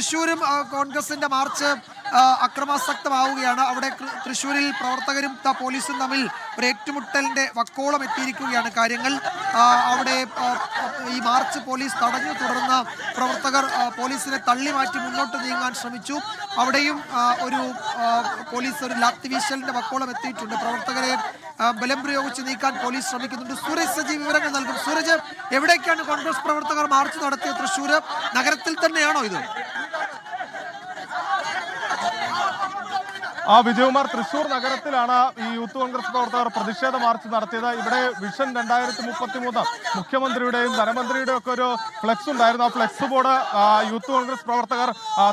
തൃശ്ശൂരും കോൺഗ്രസിന്റെ മാർച്ച് അക്രമാസക്തമാവുകയാണ്. അവിടെ തൃശ്ശൂരിൽ പ്രവർത്തകരും പോലീസും തമ്മിൽ ഒരു ഏറ്റുമുട്ടലിന്റെ വക്കോളം എത്തിയിരിക്കുകയാണ് കാര്യങ്ങൾ. അവിടെ ഈ മാർച്ച് പോലീസ് തടഞ്ഞു. തുടർന്ന് പ്രവർത്തകർ പോലീസിനെ തള്ളി മാറ്റി മുന്നോട്ട് നീങ്ങാൻ ശ്രമിച്ചു. അവിടെയും പോലീസ് ഒരു ലാത്തിവീശലിന്റെ വക്കോളം എത്തിയിട്ടുണ്ട്. പ്രവർത്തകരെ ബലം പ്രയോഗിച്ച് നീക്കാൻ പോലീസ് ശ്രമിക്കുന്നുണ്ട്. സൂരജ് സജി വിവരങ്ങൾ നൽകും. സൂരജ്, എവിടേക്കാണ് കോൺഗ്രസ് പ്രവർത്തകർ മാർച്ച് നടത്തിയ? തൃശ്ശൂർ നഗരത്തിൽ തന്നെയാണോ ഇത്? വിജയകുമാർ, തൃശൂർ നഗരത്തിലാണ് ഈ യൂത്ത് കോൺഗ്രസ് പ്രവർത്തകർ പ്രതിഷേധ മാർച്ച് നടത്തിയത്. ഇവിടെ വിഷൻ 2033 മുഖ്യമന്ത്രിയുടെയും ധനമന്ത്രിയുടെയും ഒക്കെ ഒരു ഫ്ലെക്സ് ഉണ്ടായിരുന്നു. ആ ഫ്ലെക്സ് ബോർഡ് യൂത്ത് കോൺഗ്രസ് പ്രവർത്തകർ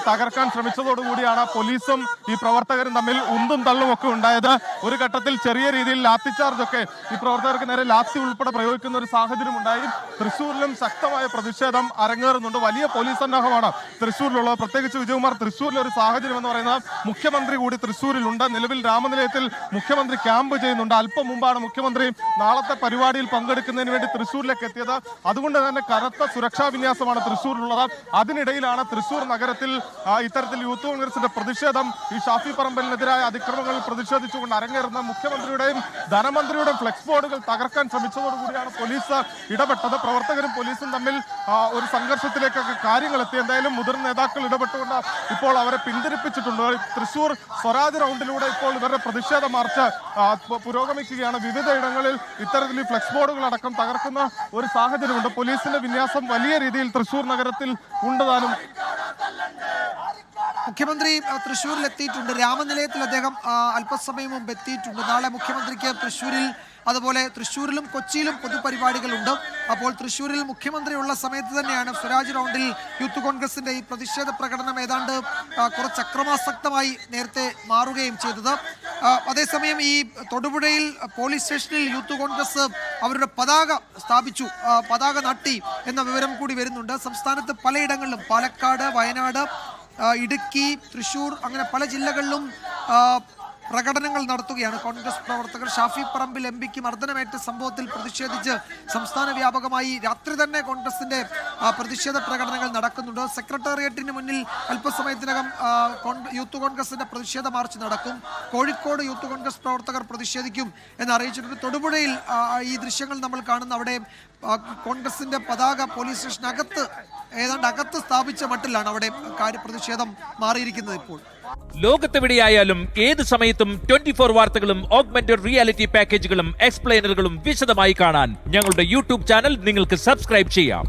തകർക്കാൻ ശ്രമിച്ചതോടുകൂടിയാണ് പോലീസും ഈ പ്രവർത്തകരും തമ്മിൽ ഉന്തും തള്ളും ഒക്കെ ഉണ്ടായത്. ഒരു ഘട്ടത്തിൽ ചെറിയ രീതിയിൽ ലാത്തി ചാർജ് ഒക്കെ ഈ പ്രവർത്തകർക്ക് നേരെ ലാത്തി ഉൾപ്പെടെ പ്രയോഗിക്കുന്ന ഒരു സാഹചര്യം ഉണ്ടായി. തൃശ്ശൂരിലും ശക്തമായ പ്രതിഷേധം അരങ്ങേറുന്നുണ്ട്. വലിയ പോലീസ് സന്നാഹമാണ് തൃശ്ശൂരിലുള്ളത്. പ്രത്യേകിച്ച് വിജയകുമാർ, തൃശ്ശൂരിലെ ഒരു സാഹചര്യം എന്ന് പറയുന്നത് മുഖ്യമന്ത്രി കൂടി തൃശ്ശൂരിലുണ്ട്. നിലവിൽ രാമനിലയത്തിൽ മുഖ്യമന്ത്രി ക്യാമ്പ് ചെയ്യുന്നുണ്ട്. അല്പം മുമ്പാണ് മുഖ്യമന്ത്രി നാളത്തെ പരിപാടിയിൽ പങ്കെടുക്കുന്നതിന് വേണ്ടി തൃശ്ശൂരിലേക്ക് എത്തിയത്. അതുകൊണ്ട് തന്നെ കനത്ത സുരക്ഷാ വിന്യാസമാണ് തൃശ്ശൂരിലുള്ളത്. അതിനിടയിലാണ് തൃശ്ശൂർ നഗരത്തിൽ ഇത്തരത്തിൽ യൂത്ത് കോൺഗ്രസിന്റെ പ്രതിഷേധം ഈ ഷാഫി പറമ്പലിനെതിരായ അതിക്രമങ്ങളിൽ പ്രതിഷേധിച്ചുകൊണ്ട് അരങ്ങേറുന്ന മുഖ്യമന്ത്രിയുടെയും ധനമന്ത്രിയുടെയും ഫ്ലെക്സ് ബോർഡുകൾ തകർക്കാൻ ശ്രമിച്ചതോടുകൂടിയാണ് പോലീസ് ഇടപെട്ടത്. പ്രവർത്തകരും പോലീസും തമ്മിൽ ഒരു സംഘർഷത്തിലേക്കൊക്കെ കാര്യങ്ങൾ എത്തി. എന്തായാലും മുതിർന്ന നേതാക്കൾ ഇടപെട്ടുകൊണ്ട് ഇപ്പോൾ അവരെ പിന്തിരിപ്പിച്ചിട്ടുണ്ട്. തൃശ്ശൂർ സ്വരാജ് റൗണ്ടിലൂടെ ഇപ്പോൾ ഇവരുടെ പ്രതിഷേധ മാർച്ച് പുരോഗമിക്കുകയാണ്. വിവിധ ഇടങ്ങളിൽ ഇത്തരത്തിൽ ഫ്ലെക്സ് ബോർഡുകൾ അടക്കം തകർക്കുന്ന ഒരു സാഹചര്യമുണ്ട്. പോലീസിന്റെ വിന്യാസം വലിയ രീതിയിൽ തൃശ്ശൂർ നഗരത്തിൽ ഉണ്ടതാനും. മുഖ്യമന്ത്രി തൃശ്ശൂരിൽ എത്തിയിട്ടുണ്ട്. രാമനിലയത്തിൽ അദ്ദേഹം അല്പസമയം മുമ്പ് എത്തിയിട്ടുണ്ട്. നാളെ മുഖ്യമന്ത്രിക്ക് തൃശ്ശൂരിലും കൊച്ചിയിലും പൊതുപരിപാടികളുണ്ട്. അപ്പോൾ തൃശ്ശൂരിൽ മുഖ്യമന്ത്രിയുള്ള സമയത്ത് തന്നെയാണ് സ്വരാജ് റൗണ്ടിൽ യൂത്ത് കോൺഗ്രസിന്റെ ഈ പ്രതിഷേധ പ്രകടനം ഏതാണ്ട് കുറച്ച് അക്രമാസക്തമായി നേരത്തെ മാറുകയും ചെയ്തത്. അതേസമയം ഈ തൊടുപുഴയിൽ പോലീസ് സ്റ്റേഷനിൽ യൂത്ത് കോൺഗ്രസ് അവരുടെ പതാക നാട്ടി എന്ന വിവരം കൂടി വരുന്നുണ്ട്. സംസ്ഥാനത്ത് പലയിടങ്ങളിലും പാലക്കാട്, വയനാട്, ഇടുക്കി, തൃശ്ശൂർ അങ്ങനെ പല ജില്ലകളിലും പ്രകടനങ്ങൾ നടത്തുകയാണ് കോൺഗ്രസ് പ്രവർത്തകർ. ഷാഫി പറമ്പിൽ എംപിക്ക് മർദ്ദനമേറ്റ സംഭവത്തിൽ പ്രതിഷേധിച്ച് സംസ്ഥാന വ്യാപകമായി രാത്രി തന്നെ കോൺഗ്രസിന്റെ പ്രതിഷേധ പ്രകടനങ്ങൾ നടക്കുന്നുണ്ട്. സെക്രട്ടേറിയറ്റിന് മുന്നിൽ അല്പസമയത്തിനകം യൂത്ത് കോൺഗ്രസിന്റെ പ്രതിഷേധ മാർച്ച് നടക്കും. കോഴിക്കോട് യൂത്ത് കോൺഗ്രസ് പ്രവർത്തകർ പ്രതിഷേധിക്കും എന്ന് അറിയിച്ചിട്ടുണ്ട്. തൊടുപുഴയിൽ ഈ ദൃശ്യങ്ങൾ നമ്മൾ കാണുന്ന അവിടെ കോൺഗ്രസിന്റെ പതാക പോലീസ് സ്റ്റേഷനകത്ത് അകത്ത് സ്ഥാപിച്ച മട്ടിലാണ് അവിടെ പ്രതിഷേധം മാറിയിരിക്കുന്നത്. ഇപ്പോൾ ലോകത്തെവിടെയായാലും ഏത് സമയത്തും 24 വാർത്തകളും ഓഗ്മെന്റഡ് റിയാലിറ്റി പാക്കേജുകളും എക്സ്പ്ലെയിനറുകളും വിശദമായി കാണാൻ ഞങ്ങളുടെ യൂട്യൂബ് ചാനൽ നിങ്ങൾക്ക് സബ്സ്ക്രൈബ് ചെയ്യാം.